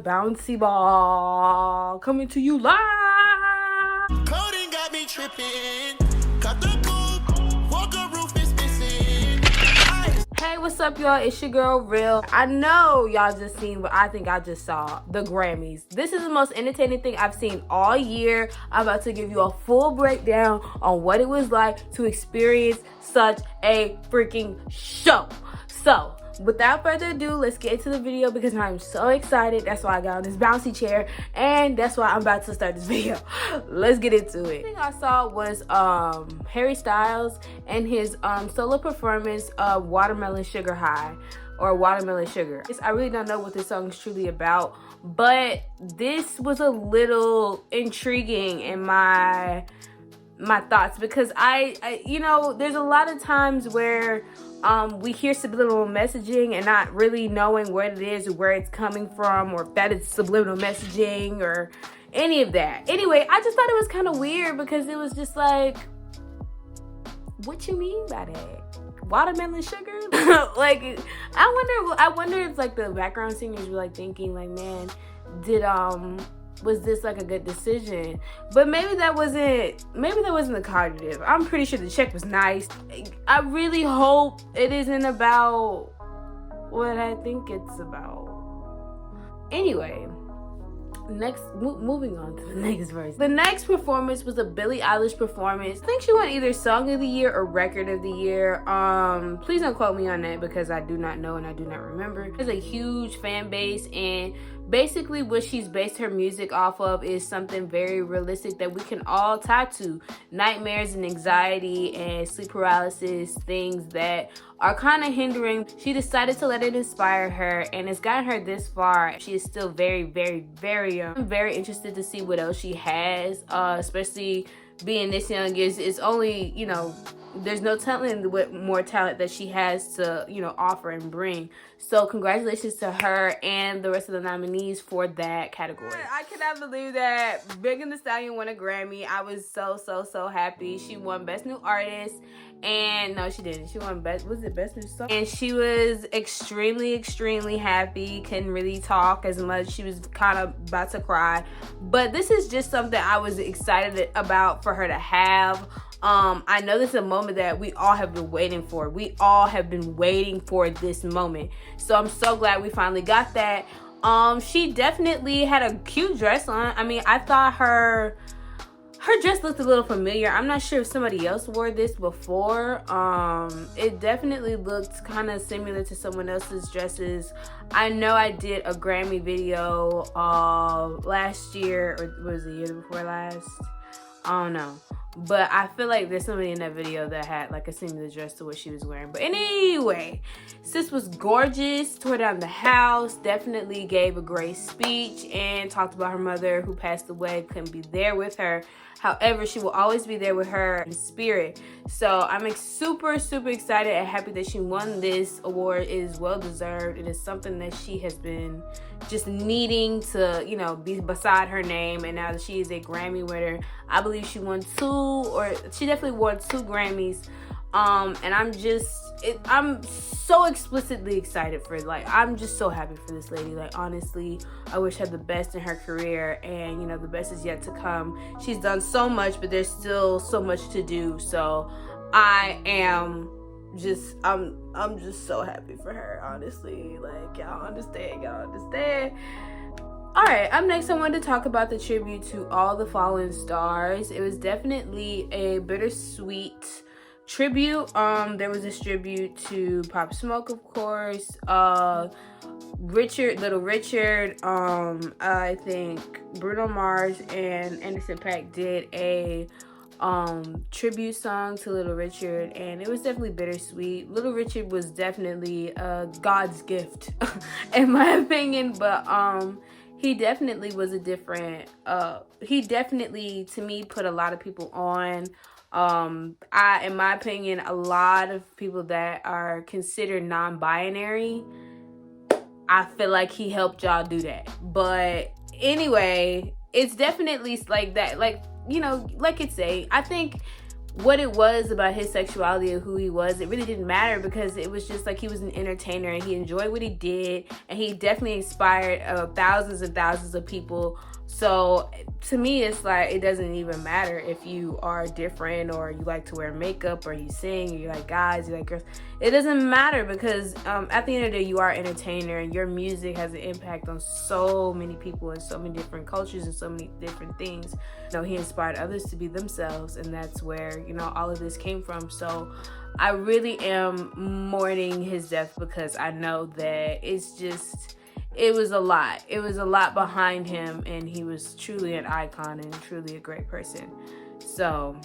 bouncy ball coming to you live. Coding got me tripping. Cut the coupe, walker roof is missing. Hey, what's up, y'all? It's your girl, Real. I know y'all just seen what I think I just saw, the Grammys. This is the most entertaining thing I've seen all year. I'm about to give you a full breakdown on what it was like to experience such a freaking show. So, without further ado, let's get into the video because I'm so excited. That's why I got on this bouncy chair, and that's why I'm about to start this video. Let's get into it. The thing I saw was Harry Styles and his solo performance of Watermelon Sugar High, or Watermelon Sugar. I really don't know what this song is truly about, but this was a little intriguing in my thoughts because I you know, there's a lot of times where we hear subliminal messaging and not really knowing what it is or where it's coming from, or if that is subliminal messaging or any of that. Anyway, I just thought it was kind of weird because it was just like, what you mean by that? Watermelon sugar? Like, I wonder if like the background singers were like thinking like, man, was this like a good decision? But maybe that wasn't the cognitive. I'm pretty sure the check was nice. I really hope it isn't about what I think it's about. Anyway, moving on to the next verse. The next performance was a Billie Eilish performance. I think she won either Song of the Year or Record of the Year. Please don't quote me on that because I do not know and I do not remember. There's a huge fan base, and basically what she's based her music off of is something very realistic that we can all tie to. Nightmares and anxiety and sleep paralysis, things that are kind of hindering. She decided to let it inspire her, and it's gotten her this far. She is still very, very, very young. I'm very interested to see what else she has, especially being this young. It's only, you know, there's no telling what more talent that she has to, you know, offer and bring. So congratulations to her and the rest of the nominees for that category. I cannot believe that Megan Thee Stallion won a Grammy. I was so happy. She won Best New Artist, and no, she didn't. She won Best New Song? And she was extremely happy. Couldn't really talk as much. She was kind of about to cry. But this is just something I was excited about for her to have. I know this is a moment that we all have been waiting for. We all have been waiting for this moment. So I'm so glad we finally got that. She definitely had a cute dress on. I mean, I thought her dress looked a little familiar. I'm not sure if somebody else wore this before. It definitely looked kind of similar to someone else's dresses. I know I did a Grammy video last year, or was it the year before last? I don't know. But I feel like there's somebody in that video that had like a similar dress to what she was wearing. But anyway, sis was gorgeous, tore down the house, definitely gave a great speech, and talked about her mother who passed away, couldn't be there with her. However, she will always be there with her in spirit. So I'm super excited and happy that she won this award. It is well deserved. It is something that she has been just needing to, you know, be beside her name. And now that she is a Grammy winner, I believe she definitely won 2 Grammys. And I'm so explicitly excited for it. Like, I'm just so happy for this lady. Like, honestly, I wish her the best in her career, and you know, the best is yet to come. She's done so much, but there's still so much to do. So I'm just so happy for her, honestly. Like, y'all understand. All right, up next I wanted to talk about the tribute to all the fallen stars. It was definitely a bittersweet tribute. There was this tribute to Pop Smoke, of course, Little Richard. I think Bruno Mars and Anderson .Paak did a tribute song to Little Richard, and it was definitely bittersweet. Little Richard was definitely God's gift in my opinion, but he definitely was a different he definitely, to me, put a lot of people on. In my opinion, a lot of people that are considered non-binary, I feel like he helped y'all do that. But anyway, it's definitely like that. Like, you know, like it's I think what it was about his sexuality or who he was, it really didn't matter, because it was just like he was an entertainer and he enjoyed what he did, and he definitely inspired thousands and thousands of people. So to me, it's like, it doesn't even matter if you are different, or you like to wear makeup, or you sing, or you like guys, you like girls. It doesn't matter, because at the end of the day, you are an entertainer, and your music has an impact on so many people and so many different cultures and so many different things. You know, he inspired others to be themselves, and that's where, you know, all of this came from. So I really am mourning his death, because I know that it was a lot. It was a lot behind him, and he was truly an icon and truly a great person. So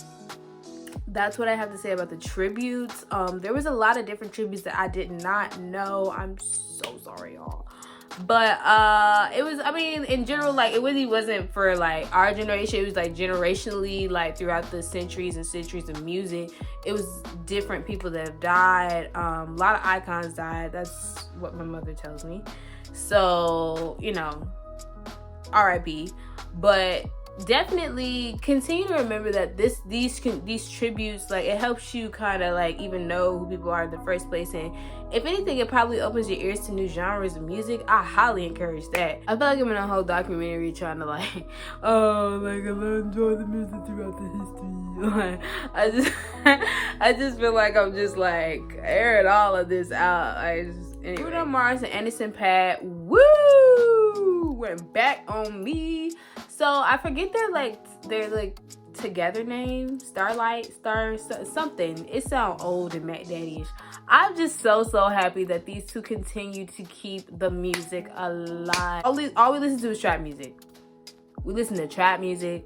that's what I have to say about the tributes. There was a lot of different tributes that I did not know. I'm so sorry, y'all. But it was, I mean, in general, like, it really wasn't for like our generation. It was like generationally, like throughout the centuries and centuries of music, it was different people that have died. A lot of icons died. That's what my mother tells me. So, you know, RIP. But definitely continue to remember that these tributes, like, it helps you kind of like even know who people are in the first place, and if anything, it probably opens your ears to new genres of music. I highly encourage that. I feel like I'm in a whole documentary trying to like, oh, like, I'm gonna enjoy the music throughout the history. Like, I just feel like I'm just like airing all of this out. Anyway. Bruno Mars and Anderson .Paak, woo, went back on me. So I forget their like together name, Starlight, something. It sounds old and Mac Daddy-ish. I'm just so happy that these two continue to keep the music alive. All we listen to is trap music. We listen to trap music,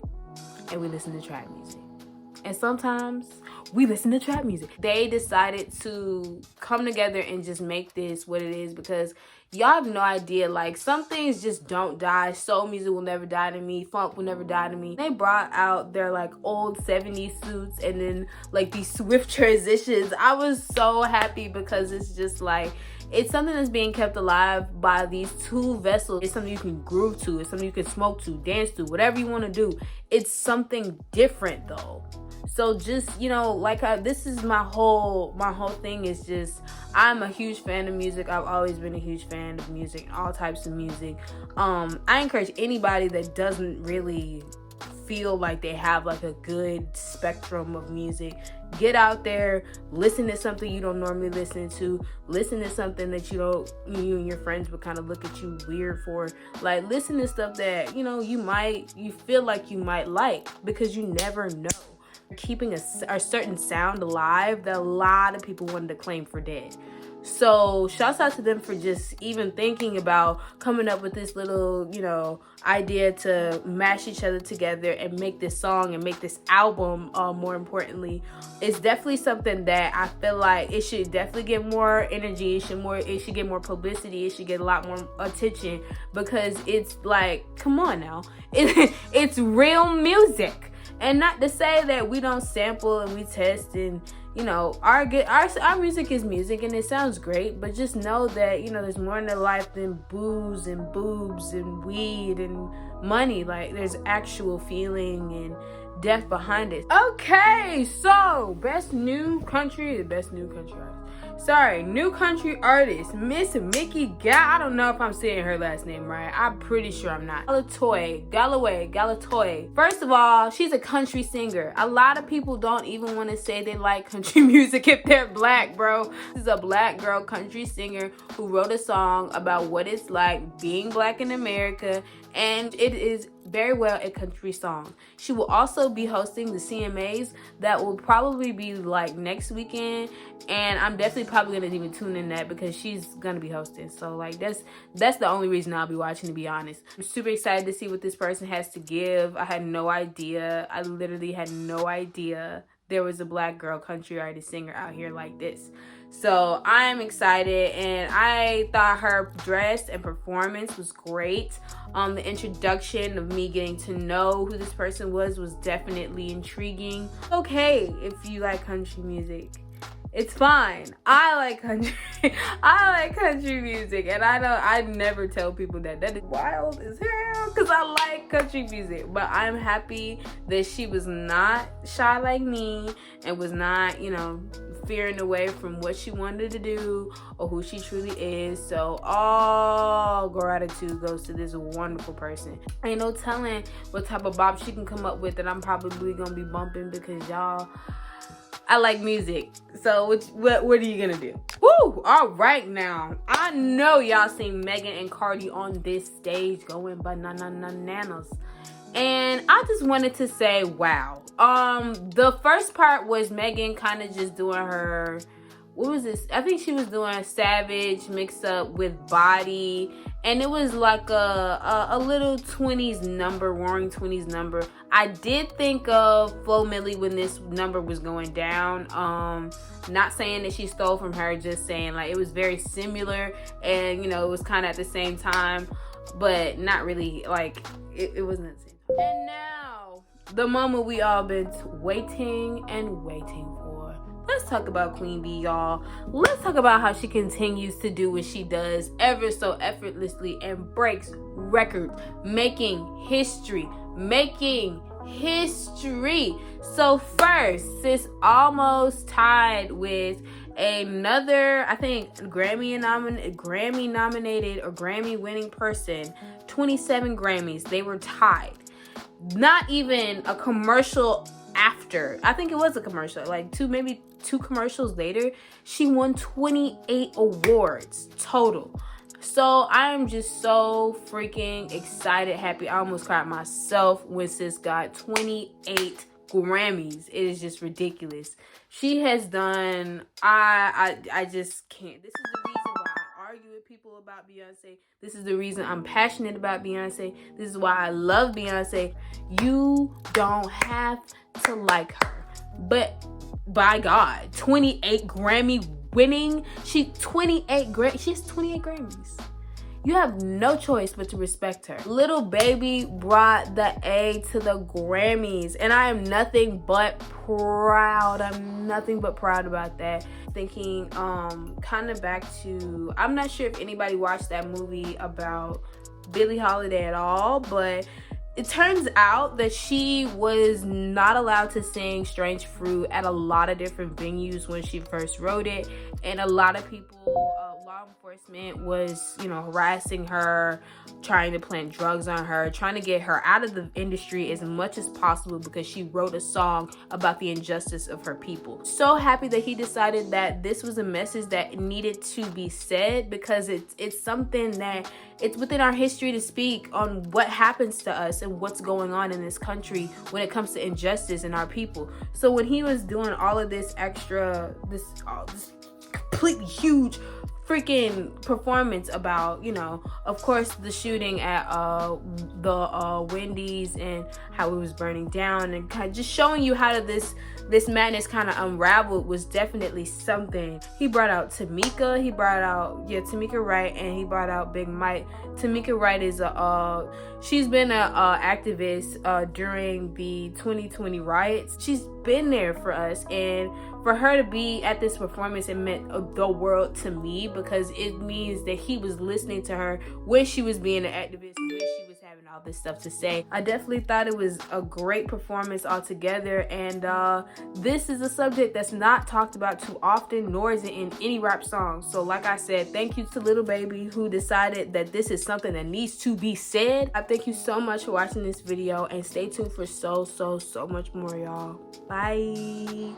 and we listen to trap music. And sometimes we listen to trap music. They decided to come together and just make this what it is, because y'all have no idea, like, some things just don't die. Soul music will never die to me. Funk will never die to me. They brought out their like old 70s suits and then like these swift transitions. I was so happy, because it's just like, it's something that's being kept alive by these two vessels. It's something you can groove to. It's something you can smoke to, dance to, whatever you want to do. It's something different though. So just, you know, like, this is my whole thing is just, I'm a huge fan of music. I've always been a huge fan of music, all types of music. I encourage anybody that doesn't really feel like they have like a good spectrum of music, get out there, listen to something you don't normally listen to, listen to something that you and your friends would kind of look at you weird for. Like, listen to stuff that, you know, you feel like you might like, because you never know. Keeping a certain sound alive that a lot of people wanted to claim for dead. So shouts out to them for just even thinking about coming up with this little, you know, idea to mash each other together and make this song and make this album. More importantly, it's definitely something that I feel like it should definitely get more energy. It should get more publicity. It should get a lot more attention, because it's like, come on now, it's real music. And not to say that we don't sample and we test, and, you know, our music is music and it sounds great, but just know that, you know, there's more in life than booze and boobs and weed and money. Like, there's actual feeling and depth behind it. Okay, so new country artist, Miss Mickey I don't know if I'm saying her last name right. I'm pretty sure I'm not. Galatoy. First of all, she's a country singer. A lot of people don't even want to say they like country music if they're black, bro. This is a black girl country singer who wrote a song about what it's like being black in America, and it is very well a country song. She will also be hosting the CMAs that will probably be like next weekend, and I'm definitely probably gonna even tune in that, because she's gonna be hosting. So like, that's the only reason I'll be watching, to be honest. I'm super excited to see what this person has to give. I had no idea. I literally had no idea there was a black girl country artist singer out here like this. So I'm excited, and I thought her dress and performance was great. The introduction of me getting to know who this person was definitely intriguing. Okay, if you like country music, It's fine. I like country. I like country music, and I never tell people that is wild as hell because I like country music. But I'm happy that she was not shy like me and was not, you know, veering away from what she wanted to do or who she truly is. So all gratitude goes to this wonderful person. Ain't no telling what type of bop she can come up with that I'm probably gonna be bumping because y'all, I like music. So what are you gonna do? Woo! All right now. I know y'all seen Megan and Cardi on this stage going bananas. And I just wanted to say, wow. The first part was Megan kind of just doing her, what was this? I think she was doing Savage mixed up with Body, and it was like a little 20s number, roaring 20s number. I did think of Flo Milli when this number was going down. Not saying that she stole from her, just saying like it was very similar, and you know, it was kind of at the same time, but not really, like it wasn't at the same time. And now, the moment we all been waiting and waiting for. Let's talk about Queen Bee, y'all. Let's talk about how she continues to do what she does ever so effortlessly and breaks records, making history. So first, sis almost tied with another, I think, Grammy nominated or Grammy winning person, 27 Grammys. They were tied. Not even a commercial after. I think it was a commercial, like maybe two commercials later, she won 28 awards total. So I am just so freaking excited, happy. I almost cried myself when sis got 28 Grammys. It is just ridiculous. She has done, I just can't. This is the reason why I argue with people about Beyonce. This is the reason I'm passionate about Beyonce. This is why I love Beyonce. You don't have to like her, but by God, 28 Grammy winning. She has 28 Grammys. You have no choice but to respect her. Little Baby brought the A to the Grammys, and I am nothing but proud. I'm nothing but proud about that. Thinking kind of back to, I'm not sure if anybody watched that movie about Billie Holiday at all, but it turns out that she was not allowed to sing Strange Fruit at a lot of different venues when she first wrote it, and a lot of people, law enforcement was, you know, harassing her, trying to plant drugs on her, trying to get her out of the industry as much as possible because she wrote a song about the injustice of her people. So happy that he decided that this was a message that needed to be said, because it's something that it's within our history to speak on what happens to us and what's going on in this country when it comes to injustice in our people. So when he was doing all of this extra, this completely huge freaking performance about, you know, of course, the shooting at the Wendy's and how it was burning down, and kind of just showing you how this madness kind of unraveled, was definitely something. He brought out Tamika, Tamika Wright, and he brought out Big Mike. Tamika Wright is she's been an activist during the 2020 riots. She's been there for us, and for her to be at this performance, it meant the world to me, because it means that he was listening to her when she was being an activist, when she was having all this stuff to say. I definitely thought it was a great performance altogether, and this is a subject that's not talked about too often, nor is it in any rap song. So like I said, thank you to Little Baby, who decided that this is something that needs to be said. I thank you so much for watching this video, and stay tuned for so much more, y'all. Bye.